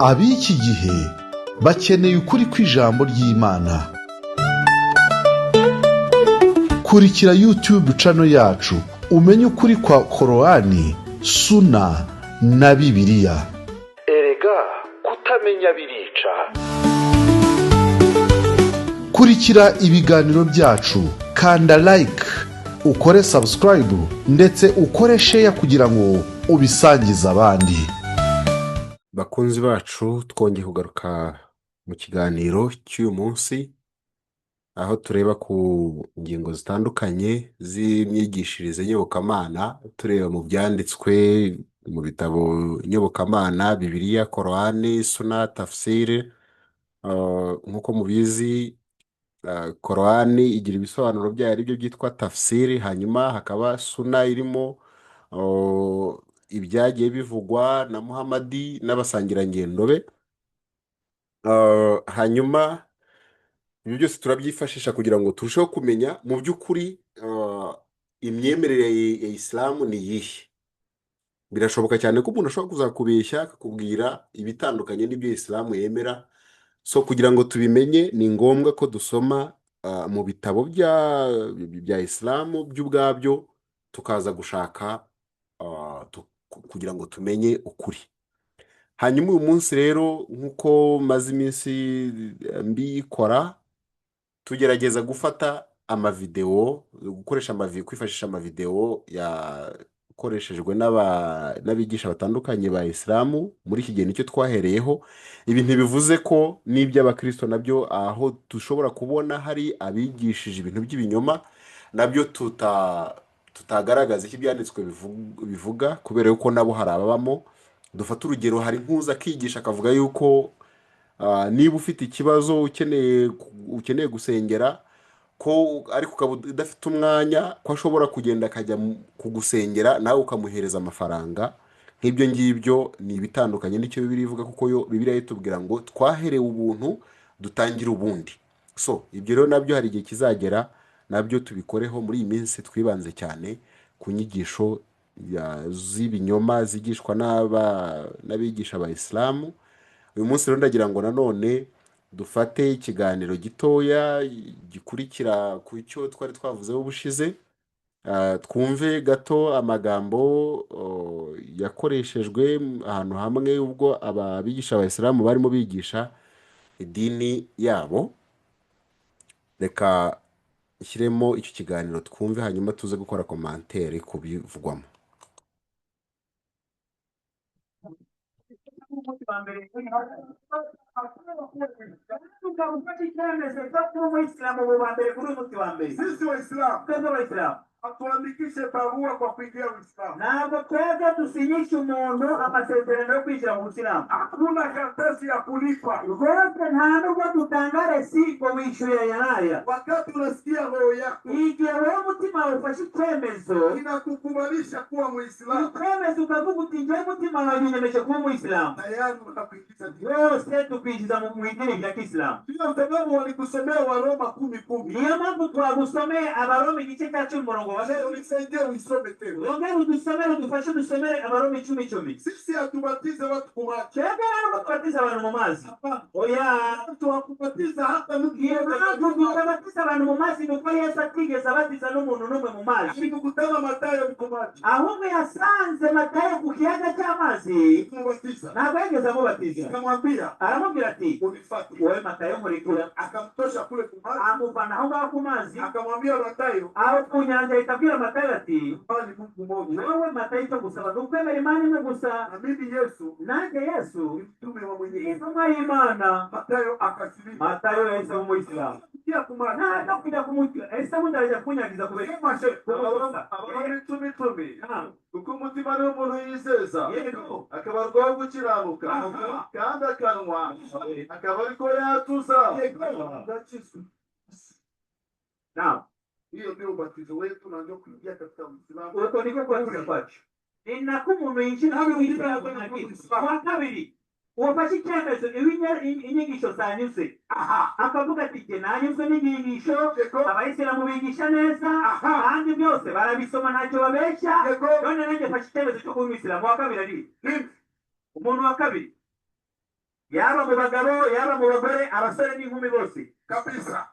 ab'iki gihe bakeneye ukuri kw'ijambo ry'Imana. Kurikira YouTube channel yacu umenye ukuri kwa Korani, Suna na Bibiliya. Erega kutamenya birica. Kurikira ibiganiro byacu, kanda like, ukore subscribe ndetse ukore share kugira ngo ubisangize abandi. Bakunzi bacu, twongeye kugaruka mu kiganiro cy'uyu munsi, aho tureba ku ngingo zitandukanye z'imyigishirize nyobokamana, tureba mu byanditswe mu bitabo nyobokamana, Bibiliya, Korani, Suna, Tafsiri. Nk'uko mubizi, Korani igira ibisobanuro byayo aribyo byitwa Tafsiri, hanyuma hakaba Suna irimo ibyagiye bivugwa na Muhamadi n'abasangirangendo be. Hanyuma ibi byose turabyifashisha kugira ngo turusheho kumenya mu by'ukuri imyemerere ya Isilamu ni iyihe. Birashoboka cyane ko umuntu ashobora kuzakubeshya akakubwira ibitandukanye n'ibyo Isilamu yemera. So kugira ngo tubimenye ni ngombwa ko dusoma mu bitabo bya Isilamu by'ubwabyo, tukaza gushaka kugira ngo tumenye ukuri. Hanyuma uyu munsi rero, nk'uko maze iminsi mbikora, tugerageza gufata amavideo, kwifashisha amavideo yakoreshejwe n'abigisha batandukanye ba Isilamu. Muri iki gihe nicyo twahereyeho. Ibi ntibivuze ko n'iby'abakristo nabyo, aho dushobora kubona hari abigishije ibintu by'ibinyoma, nabyo tutagaragaza icyo ibyanditswe bivuga, kubera yuko nabo hari ababamo. Dufata urugero, hari nk'uza akigisha akavuga yuko niba ufite ikibazo ukeneye gusengera, ko ariko ukaba udafite umwanya, ko ashobora kugenda akajya kugusengera nawe ukamuhereza amafaranga. Nk'ibyo ngibyo ni ibitandukanye n'icyo Bibiliya ivuga, kuko yo Bibiliya itubwira ngo twaherewe ubuntu dutangire ubundi. So ibyo rero nabyo hari igihe kizagera nabyo tubikoreho. Muri iyi minsi twibanze cyane ku nyigisho z'ibinyoma zigishwa n'abigisha ba Isilamu. Uyu munsi rero ndagira ngo nanone dufate ikiganiro gitoya gikurikira ku cyo twari twavuzeho ubushize. Twumve gato amagambo yakoreshejwe ahantu hamwe ubwo abigisha ba Isilamu barimo bigisha idini yabo. Reka ishyiremo icyo kiganiro twumve, hanyuma tuze gukora komantere ku bivugwamo. Atuandikishe barua kwa kuingia Uislamu. Ntabwo twebwe dusinyisha umuntu amasezerano yo kwinjira mu Uislamu. Hakuna karatasi ya kulipa. Rwose nta nubwo dutanga resi ngo wishyure yanaya. Wakati unasikia roho yako, igihe wowe umutima wawe ufashe icyemezo, inakukubalisha kuwa Muislamu. Icyemezo ukavuga uti njyewe umutima wawe unyemeje kuba Muislamu, tayari unakuingiza yose tukwinjiza mu idini rya Kiislamu. Ndio sababu walikusomea Waroma 10:10. Niyo mpamvu twagusomeye Abaroma igice cya 10. Unisaidie uisome tena. Ongea udusomere, udufashe dusomere Abaroma 10:10. Sisi hatubatize watu kwa maji. Chega kubatiza abantu mu mazi. Oya, tuwakubatiza hata nukiye kubatiza abantu mu mazi, nuko Yesu atigeze abatiza n'umuntu n'umwe mu mazi. Nikukutana Matayo ku maji. Ahubwo yasanze Matayo ku kiyaga cy'amazi kumubatiza. Ntabwo yigeze amubatiza. Aramubwira ati unifate. Wowe Matayo murekura. Akamtosha kule ku mazi. Amuvana aho ngaho ku mazi. Akamwambia Matayo, aho ku nyanja itabwira Matayo ati wewe Matayo cyo gusaba ukwemera Imana imwe gusa, na mimi Yesu, nanjye Yesu mtume wa Mwenyezi Mungu Imana. Matayo akasilimu. Matayo yese mu Islam kia kumana na kuja kumutira ese mu ndaje kunyagiza kubera mashe abari tumi kuko umutima ari umuntu yizeza akabarwaho gukiranuka kandi akanwa akaba ariko yatuza ndakisu. Now hiyo ndio ubatizo wetu na ndio kuingia katika Uislamu. Uko ndiko kuanza kwacho. Ninako umuntu yinjira mu Uislamu na kitu. Kwa kabiri wafashe icyemezo inyigisho zanyuze. Akavuga ati jye nanyuze n'inyigisho abayisilamu bigisha neza kandi byose barabisoma ntacyo babeshya. None nanjye fashe icyemezo cyo kuba Umuyisilamu. Wa kabiri ari umuntu wa kabiri yaba mu bagabo yaba mu bagore abasore n'inkumi bose kabisa.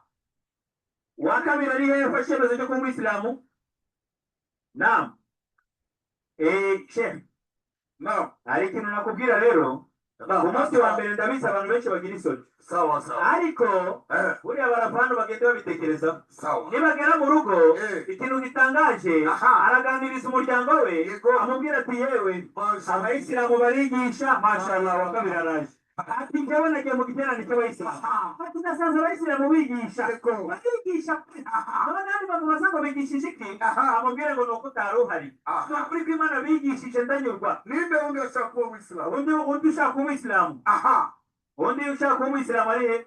uwa kabiri ari hehe ufashe icyemezo cyo kuba umuyisilamu naam shehe Naam. hari ikintu nakubwira rero Naam. umunsi wa mbere ndabizi abantu benshi bagira isoni Sawa sawa. ariko Eh, buriya barapana bagenda babitekereza sawa. nibagera mu rugo ikintu gitangaje Aha. araganiriza umuryango we Yego. amubwira ati yewe Masha. abayisilamu barigisha mashallah wa kabiri araje ati njyewe nagiye mu giterane cy'abayisilamu ati nasanze abayisilamu bigisha Yego. barigisha none hano bamubaza ngo bigishije iki amubwire ngo ni uko utari uhari Aha. ni ukuri ko imana bigishije ndanyurwa Ninde undi ashaka kuba Muislamu? undi ushaka kuba umuyisilamu Aha. undi ushaka kuba umuyisilamu ari he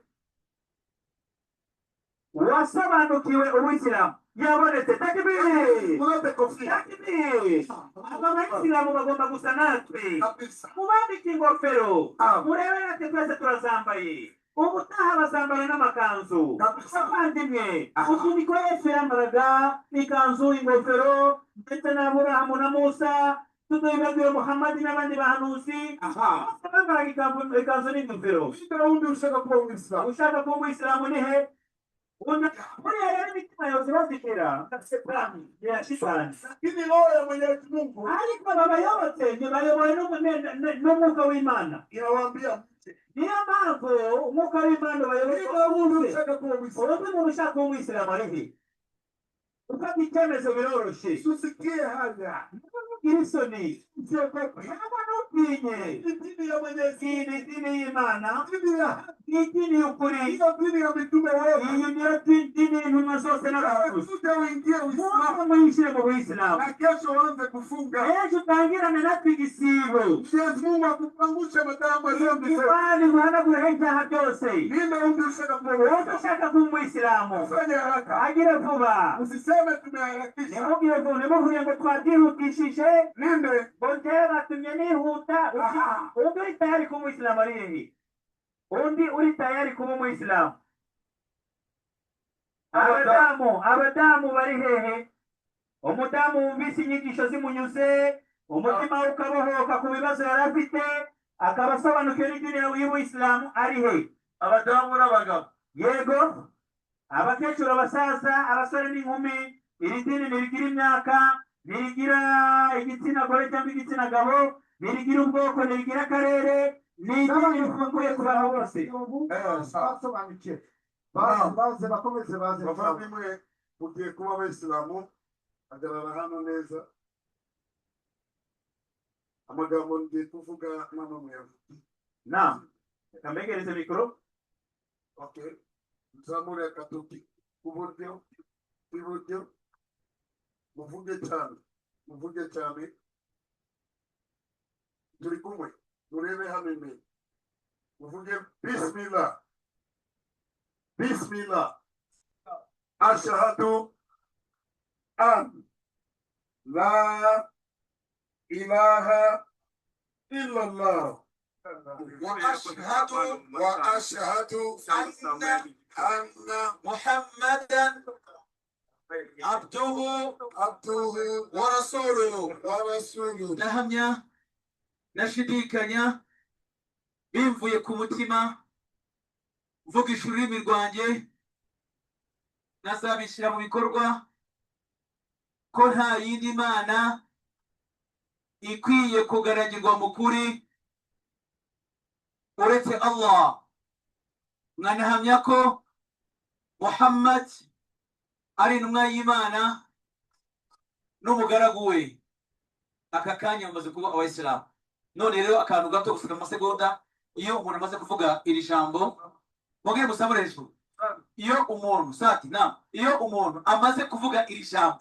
wasobanukiwe ubuyisilamu yabonetse takibiri Murate kofia. takibiri aba bayisilamu bagomba gusa natwe Kabisa. mubambike ingofero Ah. murebe ati twese turazambaye ubutaha bazambara n'amakanzu Kabisa. bavandimwe Aha. uku niko yesu yambaraga ikanzu ingofero ndetse na aburahamu na musa tudahibagiwe muhamadi n'abandi bahanuzi Aha. bose bambaraga ikanzu n'ingofero Ninde undi ushaka kuba Muislamu? ushaka kuba umuyisilamu ni he buriya rero imitima yose bazitera ya shitani Lakini roho ya Mwenyezi Mungu ariko babayobotse ntibayobowe n'umwuka w'imana inawaambia niyo mpamvu umwuka w'imana ninde bayobowe undi ushaka kuba Muislamu? urundi muntu ushaka kuba umuyisilamu ari he ufata icyemezo biroroshye Tusikie haya. gira isoni cyangwa ntutinye Dini ya Mwenyezi iyi ni idini y'imana Dini ya ni idini y'ukuri hiyo dini ya mitume wote. iyi niyo dini y'intumwa zose n'abahanuzi Kuja uingie Uislamu mwaba muyishyire mu buyisilamu na kesho uanze kufunga. ejo utangirane natwe igisibo Mwenyezi Mungu akupangushe madhambi yote. imana imuhanagureho ibyaha byose Ninde undi ushaka kuba wowe Muislamu? ushaka kuba umuyisilamu Fanya haraka. agire vuba Usiseme tumeharakisha. nimubwire vuba nimuvuge ngo twabyihutishije Ninde? ngo njyewe batumye nihuta Aha. undi uri tayari kuba umuyisilamu ari hehe undi uri tayari kuba umuyisilamu abadamu bari hehe umudamu wumvise inyigisho zimunyuze umutima we ukabohoka ku bibazo yari afite akaba asobanukiwe n'idini y'ubuyisilamu ari he Abadamu n'abagabo. yego abakecuru abasaza abasore n'inkumi iri dini ntirigira imyaka ntirigira igitsina gore cyangwa igitsina gabo ntirigira ubwoko ntirigira akarere ni idini rifunguye ku bantu bose Basobanukiwe. Baze bakomeze baze. Bavandimwe mugiye kuba abayisilamu hagarara hano neza. Amagambo ngiye kuvuga mama muyavuga. naam reka mbegereze mikoro Okay. Mzamuri akatoki kuburyo iburyo muvuge cyane turi kumwe murebe hano imbere muvuge bismillah ashhadu an la ilaha illallah وأشهد أن محمدا عبده ورسوله ndahamya ndashidikanya bimvuye ku mutima mvugisha ururimi rwanjye nazabishyira mu bikorwa ko nta yindi mana ikwiye kugaragirwa mu kuri uretse Allah nkanahamya ko Muhammad ari intumwa y'Imana n'umugaragu we aka kanya bamaze kuba abayisilamu none rero akantu gato gusiga amasegonda iyo umuntu amaze kuvuga iri jambo mubwire musabure hejuru iyo umuntu amaze kuvuga iri jambo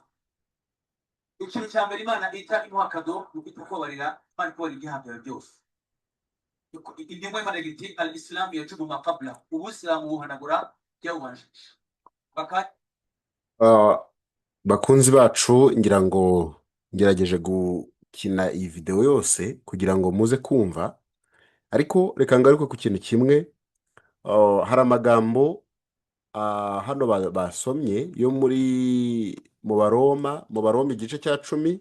ikintu cya mbere Imana ita imuha akado ni ukwita kubabarira Imana ikubarira ibyaha byawe byose indimo Imana igira iti al-Islamu yajubu ma qabla ubuyisilamu buhanagura byawubanjirije bakunzi bacu ngira ngo ngerageje gukina iyi video yose kugira ngo muze kumva ariko reka ngaruke ku kintu kimwe. Hari amagambo hano basomye yo mu Baroma igice cya 10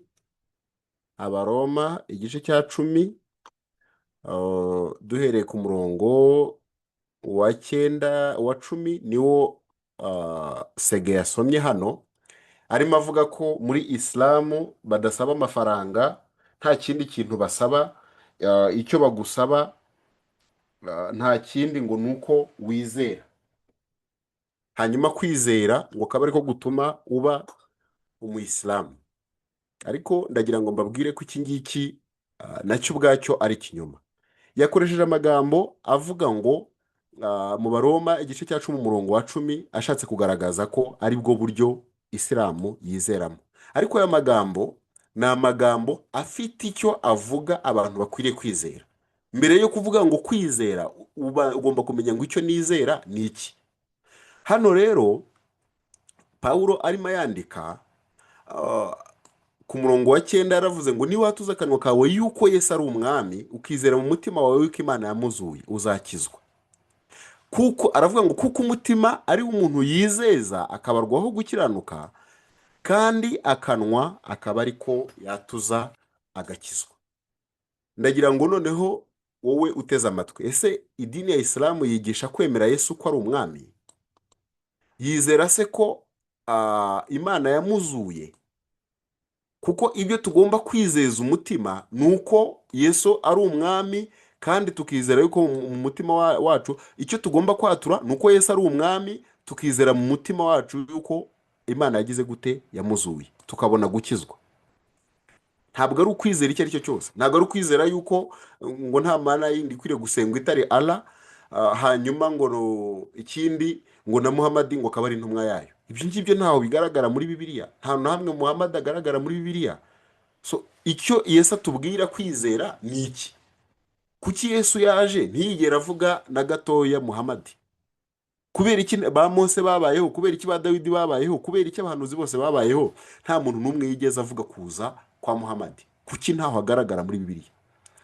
Abaroma igice cya 10 duhereye ku murongo wa cyenda, uwa cumi niwo Sege yasomye hano, arimo avuga ko muri isilamu badasaba amafaranga, nta kindi kintu basaba. Icyo bagusaba nta kindi ngo ni uko wizera, hanyuma kwizera ngo kaba ariko gutuma uba umuyisilamu. Ariko ndagira ngo mbabwire ko iki ngiki nacyo ubwacyo ari ikinyoma. Yakoresheje amagambo avuga ngo mu Baroma igice cya 10 umurongo wa 10, ashatse kugaragaza ko ari bwo buryo isilamu yizeramo. Ariko aya magambo ni amagambo afite icyo avuga abantu bakwiriye kwizera. Mbere yo kuvuga ngo kwizera, ugomba kumenya ngo icyo nizera ni iki. Hano rero Pawulo arimo yandika ku murongo wa 9 yaravuze ngo niba watuza akanwa kawe yuko Yesu ari umwami, ukizera mu mutima wawe yuko Imana yamuzuye, uzakizwa. Kuko aravuga ngo kuko umutima ari umuntu yizeza akabarwaho gukiranuka, kandi akanwa akaba ariko yatuza agakizwa. Ndagira ngo noneho wowe uteze amatwi, ese idini ya Isilamu yigisha kwemera Yesu ko ari umwami? Yizera se ko Imana yamuzuye? Kuko ibyo tugomba kwizeza umutima ni uko Yesu ari umwami, kandi tukizera yuko mu mutima wacu icyo tugomba kwatura ni uko Yesu ari umwami, tukizera mu mutima wacu yuko Imana yagize gute, yamuzuye, tukabona gukizwa. Ntabwo ari ukwizera icyo ari cyo cyose. Ntabwo ari ukwizera yuko ngo nta mana yindi ikwiriye gusengwa itari Allah, hanyuma ngo ikindi ngo na Muhammad ngo akaba ari intumwa yayo. Ibyo ngibyo ntaho bigaragara muri Bibiliya. Nta na hamwe Muhammad agaragara muri Bibiliya. So icyo Yesu atubwira kwizera ni iki? Kuki Yesu yaje ntiyigera avuga na gatoya Muhammad? Kubera iki ba Mose babayeho? Kubera iki ba Dawidi babayeho? Kubera iki abahanuzi bose babayeho? Nta muntu n'umwe yigeze avuga kuza kwa Muhammad. Kuki ntaho agaragara muri Bibiliya?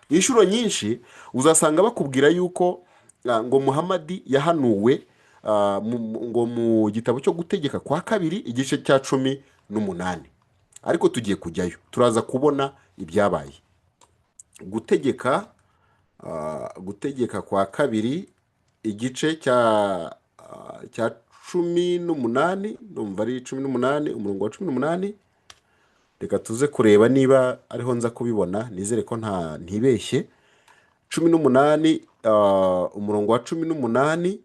Inshuro nyinshi uzasanga bakubwira yuko ngo Muhammad yahanuwe ngo mu gitabo cyo gutegeka kwa 2 igice cya 18. Ariko tugiye kujyayo turaza kubona ibyabaye. Gutegeka kwa 2 igice cya 18, numva ari 18 umurongo wa 18. Reka tuze kureba niba ariho nza kubibona, nizere ko ntibeshye. 18 umurongo wa 18,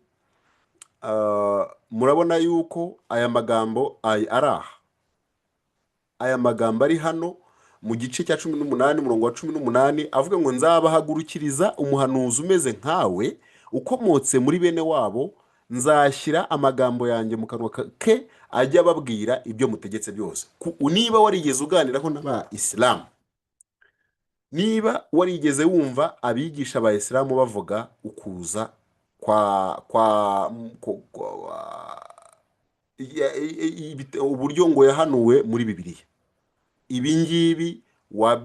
murabona yuko aya magambo aya magambo ari hano mu gice cya 18 umurongo wa 18 avuga ngo nzabahagurukiriza umuhanuzi umeze nkawe, ukomotse muri bene wabo, nzashyira amagambo yanjye mu kanwa ke, ajya ababwira ibyo mutegetse byose. Niba warigeze uganiraho n'aba Isilamu, niba warigeze wumva abigisha ba Isilamu bavuga ukuza uburyo ngo yahanuwe muri Bibiliya, ibi ngibi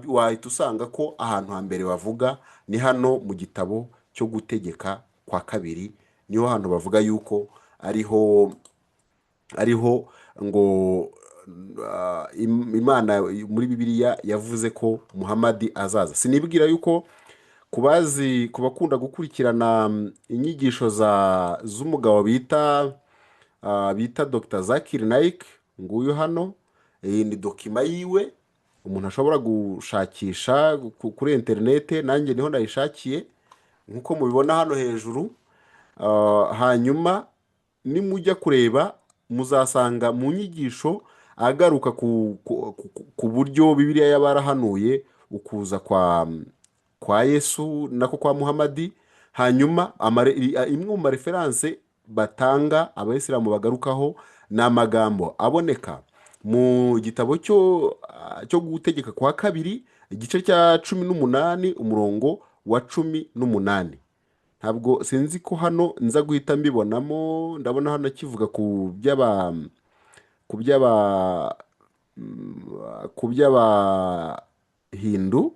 wahita usanga ko ahantu hambere bavuga ni hano mu gitabo cyo gutegeka kwa 2. Niho hantu bavuga yuko ariho ngo Imana muri Bibiliya yavuze ko Muhammad azaza. Sinibwira yuko ku bakunda gukurikirana inyigisho z'umugabo bita Dr. Zakir Naik, nguyu hano, iyi ni dokima yiwe umuntu ashobora gushakisha kuri interinete, nanjye niho nayishakiye nkuko mubibona hano hejuru. Hanyuma nimujya kureba muzasanga mu nyigisho agaruka ku buryo Bibiliya yabarahanuye ukuza kwa Yesu nako kwa Muhammad. Hanyuma imwe mu reference batanga abayisilamu bagarukaho ni amagambo aboneka mu gitabo cyo gutegeka kwa 2 igice cya 18 umurongo wa 18. Ntabwo sinzi ko hano nza guhita mbibonamo. Ndabona hano kivuga ku by'aba Hindu,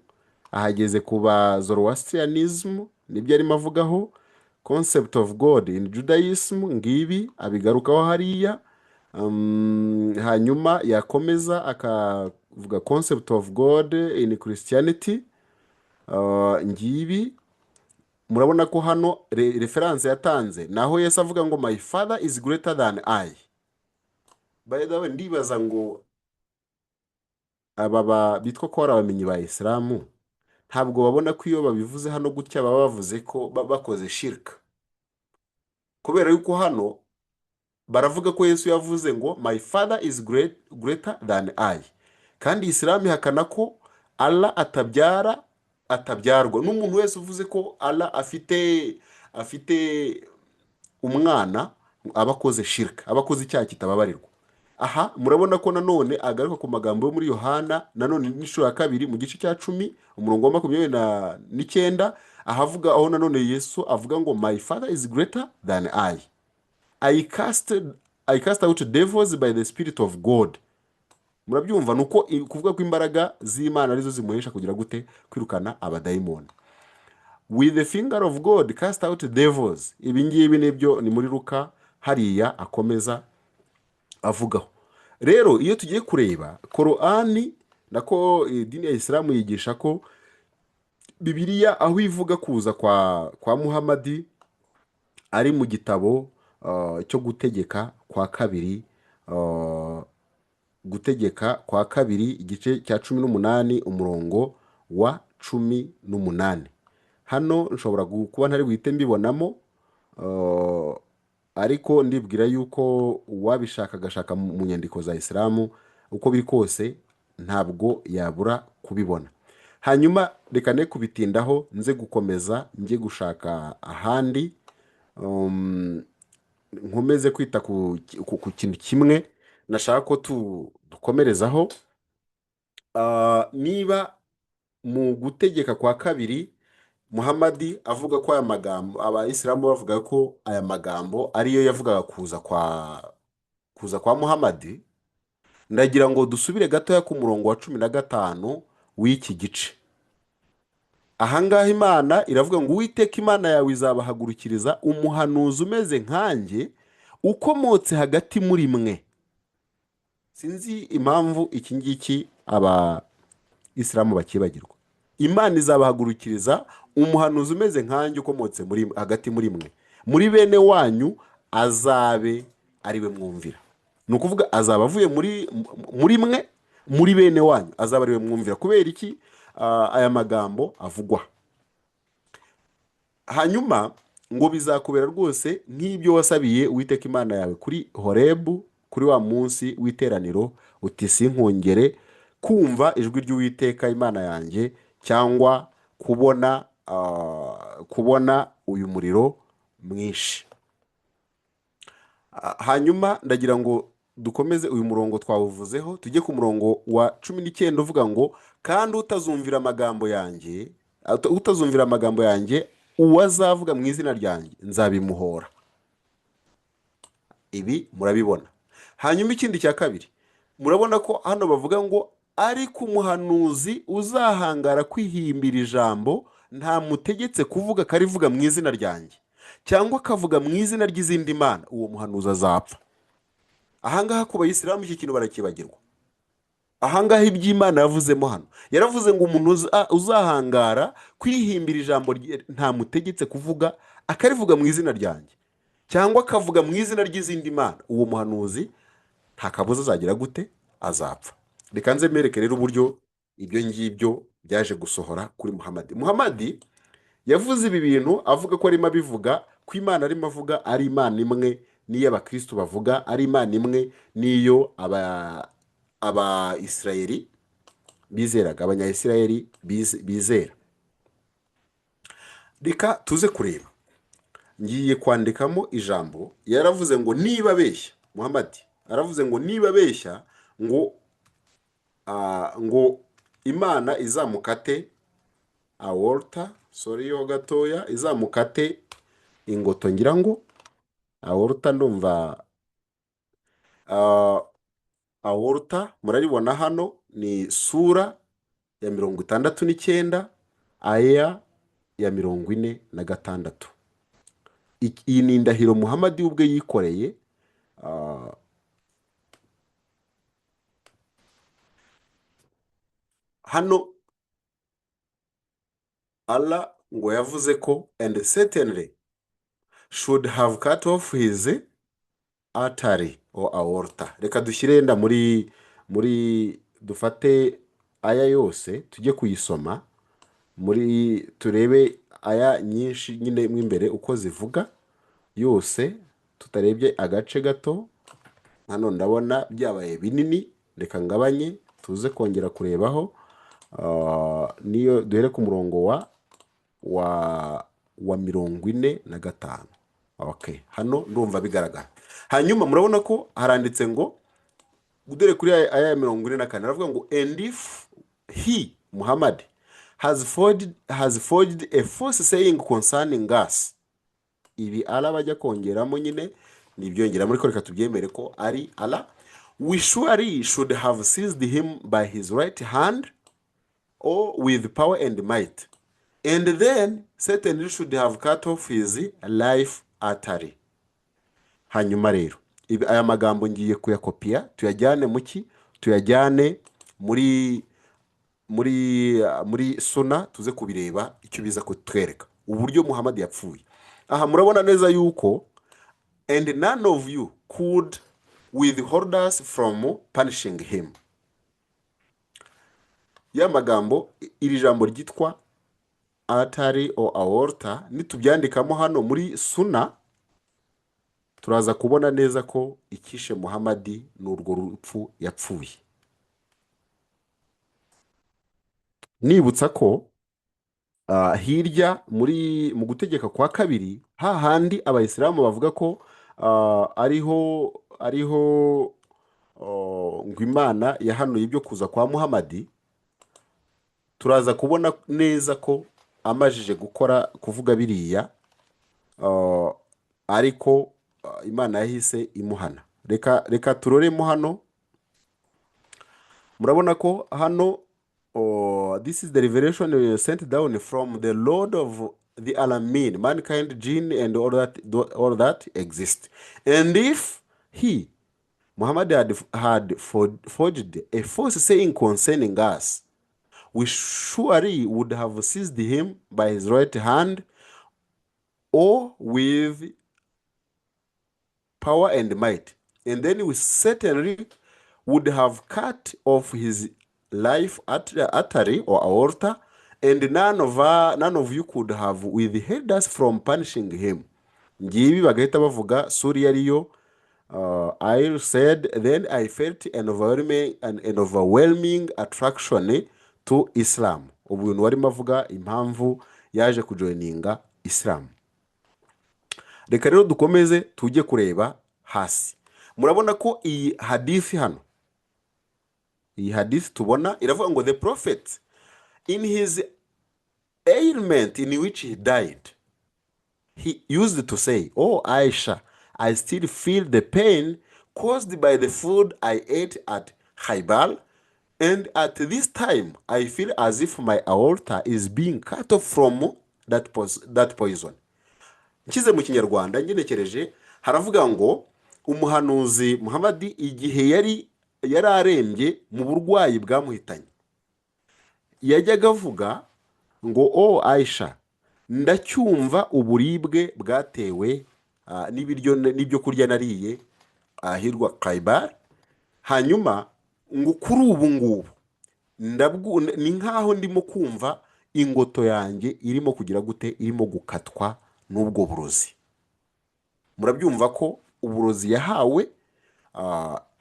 ahageze ku ba Zoroastrianism nibyo arimo avugaho. Concept of God in Judaism ngibi abigarukaho hariya. Hanyuma yakomeza akavuga concept of God in Christianity, ngibi murabona ko hano referanse yatanze naho Yesu avuga ngo my father is greater than I. By the way, ndibaza ngo bitwa ko ari abamenyi ba Isilamu ntabwo babona ko iyo babivuze hano gutya baba bavuze ko bakoze shirika, kubera yuko hano baravuga ko Yesu yavuze ngo my father is greater than I, kandi Isilamu ihakana ko Allah atabyarwa. N'umuntu wese uvuze ko Allah afite umwana aba akoze shirika, aba akoze icyaha kitababarirwa. Aha murabona ko nanone agaruka ku magambo yo muri Yohana nanone n'inshuro ya kabiri mu gice cya 10 umurongo wa 29, ahavuga aho nanone Yesu avuga ngo my father is greater than I cast out devils by the spirit of God. Murabyumva nuko kuvuga ko imbaraga z'Imana arizo zimuhesha kugira gute kwirukana abadayimoni. With the finger of God cast out devils. Ibi ngibi nibyo ni muri Luka hariya akomeza avugaho. Rero iyo tugiye kureba Korani nako idini ya Isilamu yigisha ko Bibiliya aho ivuga kuza kwa Muhamadi ari mu gitabo cyo gutegeka kwa kabiri igice cya 18 umurongo wa 18. Hano nshobora kuba ntari buhite mbibonamo, ariko ndibwira yuko uwabishaka agashaka mu nyandiko za Isilamu uko biri kose ntabwo yabura kubibona. Hanyuma reka ne kubitindaho nze gukomeza njye gushaka ahandi, nkomeze kwita ku kintu kimwe nashaka ko dukomerezaho. Niba mu gutegeka kwa kabiri Muhamadi avuga ko aya magambo, abayisilamu bavuga ko aya magambo ariyo yavugaga kuza kwa Muhamadi, ndagira ngo dusubire gatoya ku murongo wa 15 w'iki gice. Ahangaha Imana iravuga ngo Uwiteka Imana yawe izabahagurukiriza umuhanuzi umeze nkanjye ukomotse hagati muri mwe. Sinzi impamvu iki ngiki Isilamu bakibagirwa. Imana izabahagurukiriza umuhanuzi umeze nkanjye ukomotse hagati muri mwe, muri bene wanyu azabe ari we mwumvira. Ni ukuvuga azaba avuye muri mwe, muri bene wanyu azaba ari we mwumvira. Kubera iki aya magambo avugwa? Hanyuma ngo bizakubera rwose nk'ibyo wasabiye Uwiteka Imana yawe kuri Horebu, kuri wa munsi w'iteraniro, uti sinkongere kumva ijwi ry'Uwiteka Imana yanjye cyangwa kubona uyu muriro mwinshi. Hanyuma ndagira ngo dukomeze uyu murongo twawuvuzeho, tujye ku murongo wa 19 uvuga ngo kandi utazumvira amagambo yanjye uwazavuga mu izina ryanjye nzabimuhora. Ibi murabibona. Hanyuma ikindi cya kabiri, murabona ko hano bavuga ngo ariko umuhanuzi uzahangara kwihimbira ijambo nta mutegetse kuvuga karivuga mu izina ryanjye cyangwa akavuga mu izina ry'izindi mana, uwo muhanuzi azapfa. Ahangaha ku bayisilamu iki kintu barakibagirwa. Ahangaha iby'Imana yavuzemo hano, yaravuze ngo umuntu uzahangara kwihimbira ijambo nta mutegetse kuvuga akarivuga mu izina ryanjye cyangwa akavuga mu izina ry'izindi mana, uwo muhanuzi nta kabuza azagira gute, azapfa. Reka nze mbereke rero uburyo ibyo ngibyo byaje gusohora kuri Muhamadi yavuze ibi bintu avuga ko arimo abivuga ko Imana arimo avuga ari Imana imwe n'iyo abakristo bavuga ari Imana imwe n'iyo Abanyayisirayeli bizera. Reka tuze kureba, ngiye kwandikamo ijambo. Yaravuze ngo niba abeshya, Muhamadi aravuze ngo niba abeshya ngo Imana izamukate aorta, yo gatoya, izamukate ingoto, ngira ngo aorta, ndumva aorta muraribona hano, ni sura ya 69 aya ya 46. Iyi ni indahiro Muhamadi ubwe yikoreye. Hano Allah ngo yavuze ko and certainly should have cut off his artery or aorta. Reka dushyire yenda muri dufate aya yose tujye kuyisoma turebe aya nyinshi nyine mo imbere uko zivuga yose, tutarebye agace gato. Hano ndabona byabaye binini, reka ngabanye tuze kongera kurebaho. Niyo duhere ku murongo wa 45. Okay, hano ndumva bigaragara. Hanyuma murabona ko haranditse ngo dore kuri aya 44 aravuga ngo and if he Muhammad has forged a false saying concerning us. Ibi Allah bajya kongeramo nyine nibyongera muri ko, reka tubyemere ko ari Allah. We surely should have seized him by his right hand or with power and might, and then certainly should have cut off his life artery. Hanyuma rero aya magambo ngiye kuyakopiya tuyajyane muki, tuyajyane muri suna, tuze kubireba icyo biza kutwereka uburyo Muhammad yapfuye. Aha murabona neza yuko and none of you could withhold us from punishing him. Ya magambo, iri jambo ryitwa artery or aorta, nitubyandikamo hano muri suna turaza kubona neza ko ikishe Muhammad n'urwo rupfu yapfuye. Nibutsa ko hirya mu gutegeka kwa kabiri hahandi abayisilamu bavuga ko ariho ngo Imana yahanuye ibyo kuza kwa Muhammad. Turaza kubona neza ko amajije kuvuga biriya ariko Imana yahise imuhana. Reka turoremo hano. Murabona ko hano this is the revelation sent down from the Lord of the Alamin, mankind, jinn, and all that exist. And if he, Muhammad, had forged a false saying concerning us, we surely would have seized him by his right hand or with power and might, and then we certainly would have cut off his life artery or aorta, and none of you could have withheld us from punishing him. Ngibi bagahita bavuga suri yariyo I said, then I felt an overwhelming attraction to Islam. Ubu warimo avuga impamvu yaje kujoininga Islam. Reka rero dukomeze tujye kureba hasi. Murabona ko iyi hadithi hano, iyi hadithi tubona iravuga ngo the prophet in his ailment in which he died, he used to say, "Oh Aisha, I still feel the pain caused by the food I ate at Khaybar, and at this time I feel as if my aorta is being cut off from that poison." Nkize mu Kinyarwanda ngenekereje haravuga ngo umuhanuzi Muhammad igihe yari arembye mu burwayi bwamuhitanye, yajyaga avuga ngo "Oh Aisha, ndacyumva uburibwe bwatewe n'ibyo kurya nariye ahirwa Khaybar, hanyuma ngo kuri ubu ngubu ni nkaho ndimo kumva ingoto yanjye irimo kugira gute, irimo gukatwa n'ubwo burozi." Murabyumva ko uburozi yahawe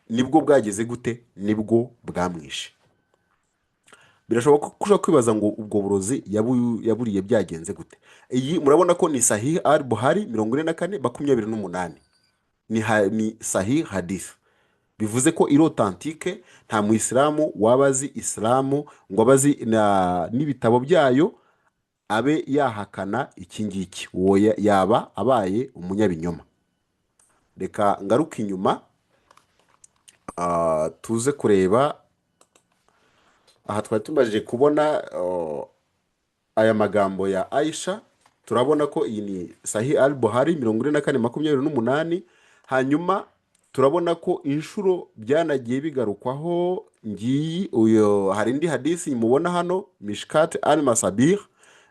nibwo bwageze gute, nibwo bwamwishe. Birashoboka ko ushobora kwibaza ngo ubwo burozi yaburiye byagenze gute. Iyi murabona ko ni Sahih al-Buhari 44:28, ni Sahih hadith, bivuze ko iri authentique. Nta muislamu wabazi islamu ngo abazi n'ibitabo byayo abe yahakana iki ngiki, uwo yaba abaye umunyabinyoma. Reka ngaruka inyuma tuze kureba aha twari tumaze kubona aya magambo ya Aisha. Turabona ko iyi ni Sahih al-Buhari 44:28. Hanyuma turabona ko inshuro byanagiye bigarukwaho ngiyi. Uyo hari indi hadisi mubona hano Mishkat al-Masabih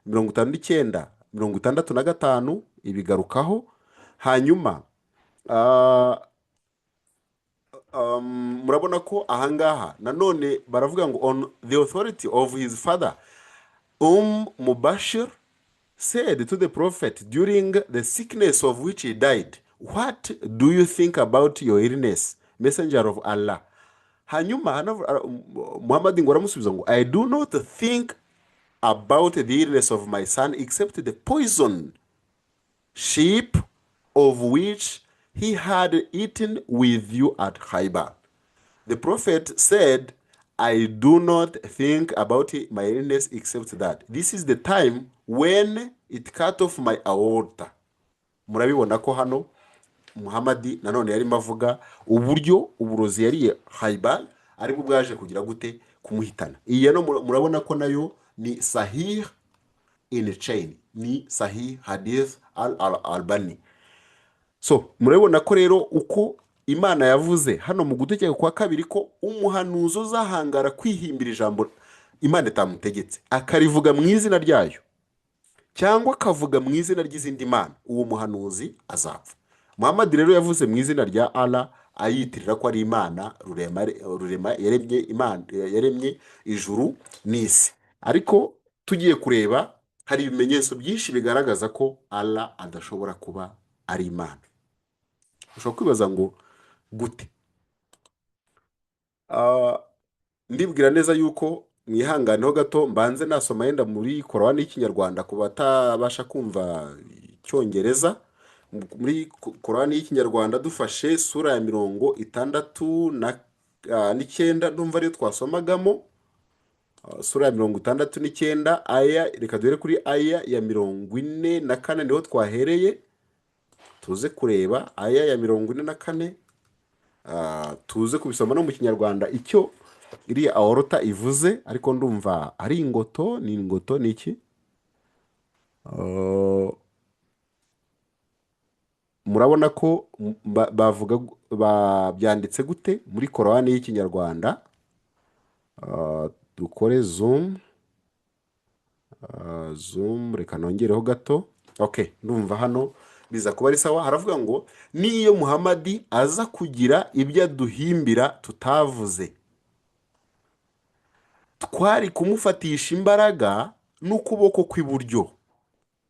59, 65 ibigarukaho. Hanyuma ah, murabona ko ahangaha nanone baravuga ngo on the authority of his father Mubashir said to the prophet during the sickness of which he died, what do you think about your illness, messenger of Allah? Hanyuma Muhammad ngo aramusubiza ngo, I do not think about the illness of my son except the poison sheep of which he had eaten with you at Khaybar. The prophet said, I do not think about my illness except that this is the time when it cut off my aorta. Murabibona ko hano Muhammad nanone yarimo avuga uburyo uburozi yariye Khaybar aribwo bwaje kugira gute kumuhitana. Iyi no murabona ko nayo ni sahih in chain, ni sahih hadith al-Albani. So murabona ko rero uko Imana yavuze hano mu gutegeka kwa kabiri ko umuhanuzi uzahangara kwihimbira ijambo Imana itamutegetse akarivuga mu izina ryayo cyangwa akavuga mu izina ry'izindi mana, uwo muhanuzi azapfa. Muhammad rero yavuze mu izina rya Allah ayitirira ko ari Imana rurema yaremye ijuru n'isi. Ariko tugiye kureba hari ibimenyetso byinshi bigaragaza ko Allah adashobora kuba ari Imana. Ushobora kwibaza ngo gute? Ndibwira neza yuko mwihanganeho gato mbanze nasoma yenda muri Korani y'Ikinyarwanda ku batabasha kumva Icyongereza. Muri Korani y'Ikinyarwanda dufashe sura ya 69 ndumva ariyo twasomagamo, sura ya 69 aya, reka duhere kuri aya ya 44 niho twahereye, tuze kureba aya ya 44, tuze kubisoma no mu Kinyarwanda icyo iriya aorta ivuze. Ariko ndumva ari ingoto, ni ingoto ni iki? Murabona ko bavuga byanditse gute muri Korani y'Ikinyarwanda. Dukore zoom, reka nongereho gato. Okay, ndumva hano biza kuba ari sawa. Haravuga ngo niyo Muhammad aza kugira ibyo aduhimbira tutavuze, twari kumufatisha imbaraga n'ukuboko kw'iburyo.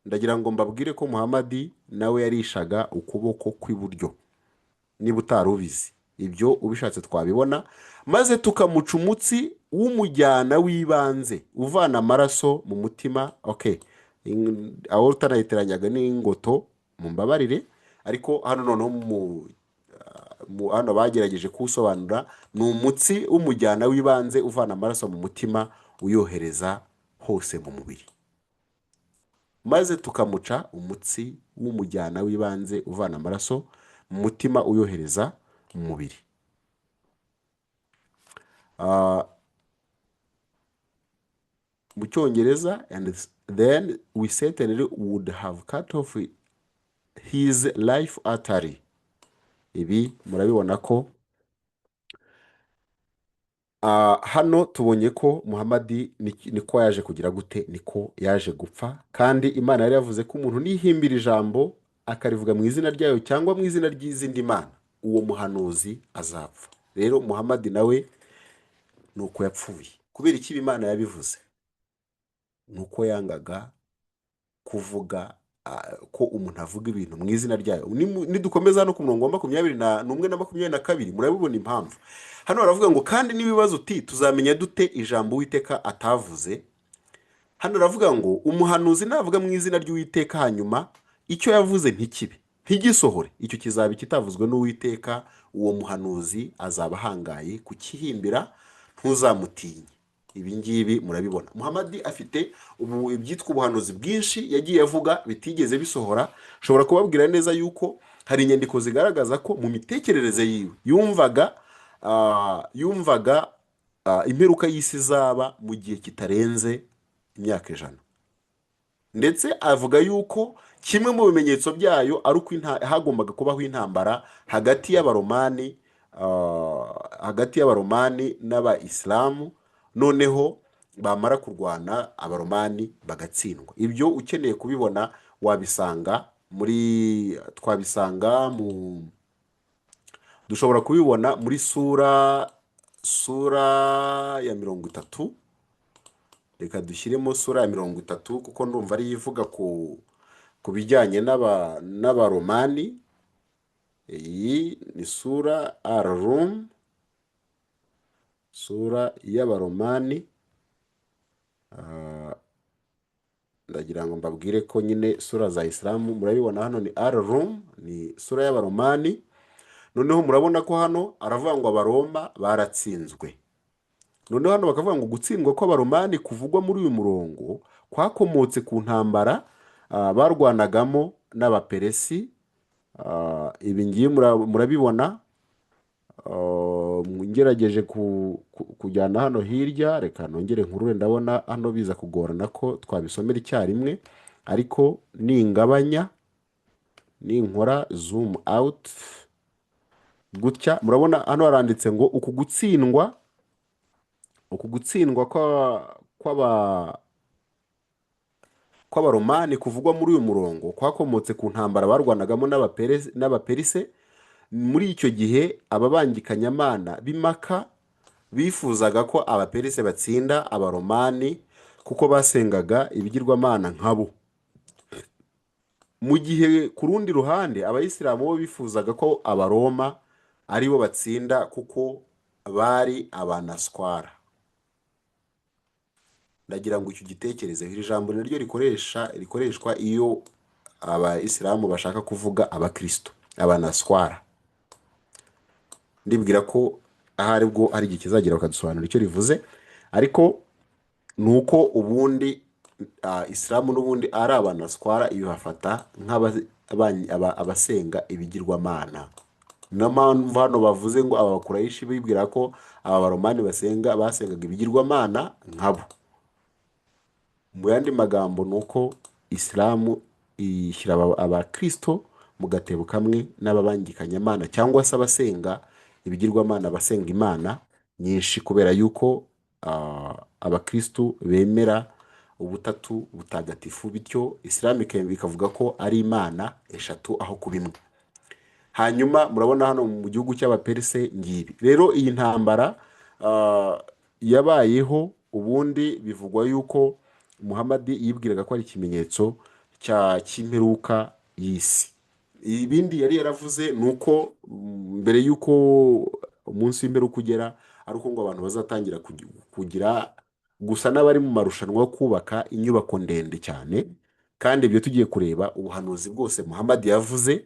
Ndagira ngo mbabwire ko Muhammad nawe yarishaga ukuboko kw'iburyo, niba utarubizi. Ibyo ubishatse twabibona, maze tukamuca umutsi w'umujyana w'ibanze uvana amaraso mu mutima. Okay, aorta nayiteranyaga n'ingoto, mumbabarire. Ariko hano noneho hano bagerageje kusobanura ni umutsi w'umujyana w'ibanze uvana amaraso mu mutima uyohereza hose mu mubiri. Maze tukamuca umutsi w'umujyana w'ibanze uvana amaraso mu mutima uyohereza mu mubiri. Mu Cyongereza, and then we certainly would have cut off his life artery. Ibi murabibona ko hano tubonye ko Muhammad niko yaje kugira gute, niko yaje gupfa. Kandi Imana yari yavuze ko umuntu nihimbira ijambo akarivuga mu izina ryayo cyangwa mu izina ry'izindi mana, uwo muhanuzi azapfa. Rero Muhammad nawe nuko yapfuye. Kubera iki Imana yabivuze? Nuko yangaga kuvuga ko umuntu avuga ibintu mu izina ryayo. Nidukomeza no ku murongo wa 21 na 22 murabibona impamvu. Hano baravuga ngo kandi n'ibibazo uti tuzamenya dute ijambo Uwiteka atavuze. Hano baravuga ngo umuhanuzi navuga mu izina ry'Uwiteka hanyuma icyo yavuze ntikibe, ntigisohore, icyo kizaba kitavuzwe n'Uwiteka, uwo muhanuzi azaba ahangaye kukihimbira, ntuzamutinye. Ibi ngibi murabibona. Muhammad afite ibyitwa ubuhanuzi bwinshi yagiye avuga bitigeze bisohora. Shobora kubabwira neza yuko hari inyandiko zigaragaza ko mu mitekerereze yiwe yumvaga imperuka y'isi zaba mu gihe kitarenze imyaka 100. Ndetse avuga yuko kimwe mu bimenyetso byayo ari uko hagombaga kubaho intambara hagati y'Abaromani n'Abayisilamu. Noneho bamara kurwana abaromani bagatsindwa. Ibyo ukeneye kubibona wabisanga twabisanga dushobora kubibona muri sura ya 30. Reka dushyiremo sura ya 30 kuko ndumva ari ivuga ku bijyanye n'abaromani. Iyi ni sura Ar-Rum, sura y'abaromani. Ndagira ngo mbabwire ko nyine sura za Isilamu murabibona hano ni Ar-Rum, ni sura y'abaromani. Noneho murabona ko hano aravuga ngo abaroma baratsinzwe. Noneho hano bakavuga ngo gutsindwa kw'abaromani kuvugwa muri uyu murongo kwakomotse ku ntambara barwanagamo n'abaperesi. Ibi ngiye murabibona. Ngerageje kujyana hano hirya, reka nongere nkurure, ndabona hano biza kugorana ko twabisomera icyarimwe, ariko ningabanya ninkora zoom out gutya, murabona hano haranditse ngo uku gutsindwa kw'abaromani kuvugwa muri uyu murongo kwakomotse ku ntambara barwanagamo n'abaperise. Muri icyo gihe ababangikanyamana b'Imaka bifuzaga ko abaperise batsinda abaromani kuko basengaga ibigirwamana nkabo, mu gihe ku rundi ruhande abayisilamu bo bifuzaga ko abaroma ari bo batsinda kuko bari abanaswara. Ndagira ngo icyo gitekerezeho. Iri jambo naryo rikoreshwa iyo abayisilamu bashaka kuvuga abakristo, abanaswara. Ndibwira ko ahari bwo ari igihe kizagera bakadusobanura icyo rivuze, ariko ni uko ubundi Isilamu n'ubundi ari abanaswara iyo hafata abasenga ibigirwamana. Niyo mpamvu hano bavuze ngo abakurayisha bibwira ko aba baromani basengaga ibigirwamana nkabo. Mu yandi magambo ni uko Isilamu ishyira abakristo mu gatebo kamwe n'ababangikanyamana cyangwa se abasenga ibigirwamana, basenga imana nyinshi, kubera yuko abakristo bemera ubutatu butagatifu, bityo Isilamu ikavuga ko ari imana eshatu aho kuba imwe. Hanyuma murabona hano mu gihugu cy'abaperise ngibi rero, iyi ntambara yabayeho. Ubundi bivugwa yuko Muhamadi yibwiraga ko ari ikimenyetso cy'imperuka y'isi. Ibindi yari yaravuze ni uko mbere y'uko umunsi w'imperuka ugera, ari uko ngo abantu bazatangira kugira gusa n'abari mu marushanwa yo kubaka inyubako ndende cyane. Kandi ibyo tugiye kureba ubuhanuzi bwose Muhamadi yavuze,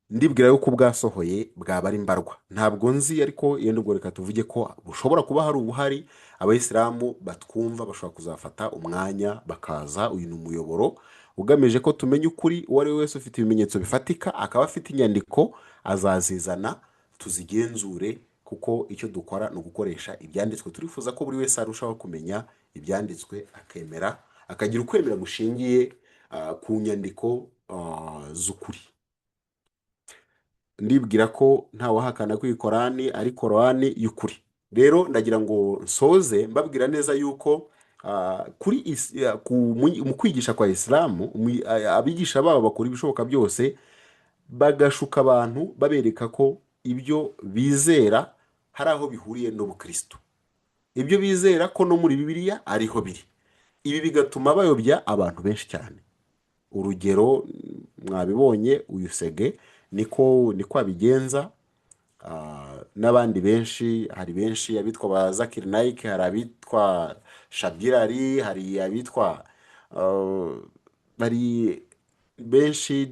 ndibwira yuko bwasohoye bwaba ari mbarwa. Ntabwo nzi, ariko yenda ubwo reka tuvuge ko bushobora kuba hari ubuhari. Abayisilamu batwumva bashobora kuzafata umwanya bakaza. Uyu ni umuyoboro ugamije ko tumenya ukuri. Uwo ari we wese ufite ibimenyetso bifatika akaba afite inyandiko azazizana tuzigenzure, kuko icyo dukora ni ugukoresha ibyanditswe. Turifuza ko buri wese arushaho kumenya ibyanditswe, akemera, akagira ukwemera gushingiye ku nyandiko z'ukuri. Ndibwira ko ntawahakana ko iyi Korani ari Korani y'ukuri. Rero ndagira ngo nsoze mbabwira neza yuko mu kwigisha kwa Isilamu, abigisha babo bakora ibishoboka byose bagashuka abantu, babereka ko ibyo bizera hari aho bihuriye n'ubukristo, ibyo bizera ko no muri Bibiliya ariho biri. Ibi bigatuma bayobya abantu benshi cyane. Urugero mwabibonye, uyu Sege niko abigenza, n'abandi benshi. Hari benshi, abitwa ba Zakir Naik, hari abitwa Shabirari, hari abitwa bari benshi,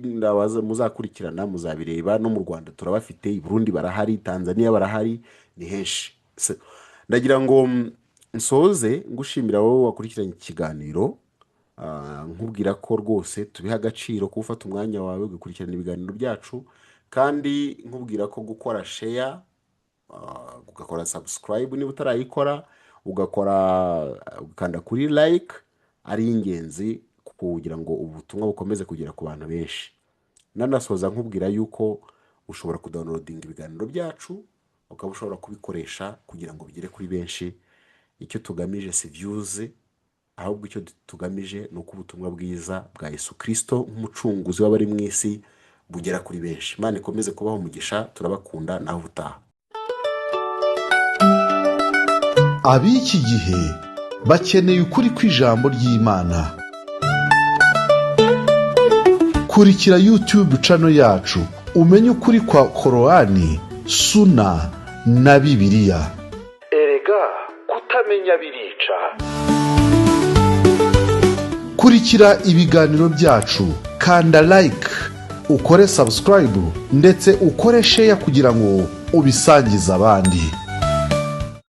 muzakurikirana muzabireba. No mu Rwanda turabafite, i Burundi barahari, Tanzania barahari, ni henshi. Ndagira ngo nsoze ngushimira wowe wakurikiranye ikiganiro, nkubwira ko rwose tubiha agaciro ko ufata umwanya wawe ugakurikirana ibiganiro byacu, kandi nkubwira ko gukora share, ugakora subscribe niba utarayikora, ugakanda kuri like, ari ingenzi kugira ngo ubutumwa bukomeze kugera ku bantu benshi. Nanasoza nkubwira yuko ushobora kudownloadinga ibiganiro byacu, ukaba ushobora kubikoresha kugira ngo bigere kuri benshi. icyo tugamije si views, ahubwo icyo tugamije ni uko ubutumwa bwiza bwa Yesu Kristo nk'umucunguzi w'abari mu isi bugera kuri benshi. Imana ikomeze kubaho umugisha, turabakunda, naho utaha. ab'iki gihe bakeneye ukuri kw'ijambo ry'Imana. Kurikira YouTube channel yacu umenye ukuri kwa Korani, Suna na Bibiliya. Erega kutamenya birica. Kurikira ibiganiro byacu, kanda like, ukore subscribe ndetse ukore share kugira ngo ubisangize abandi.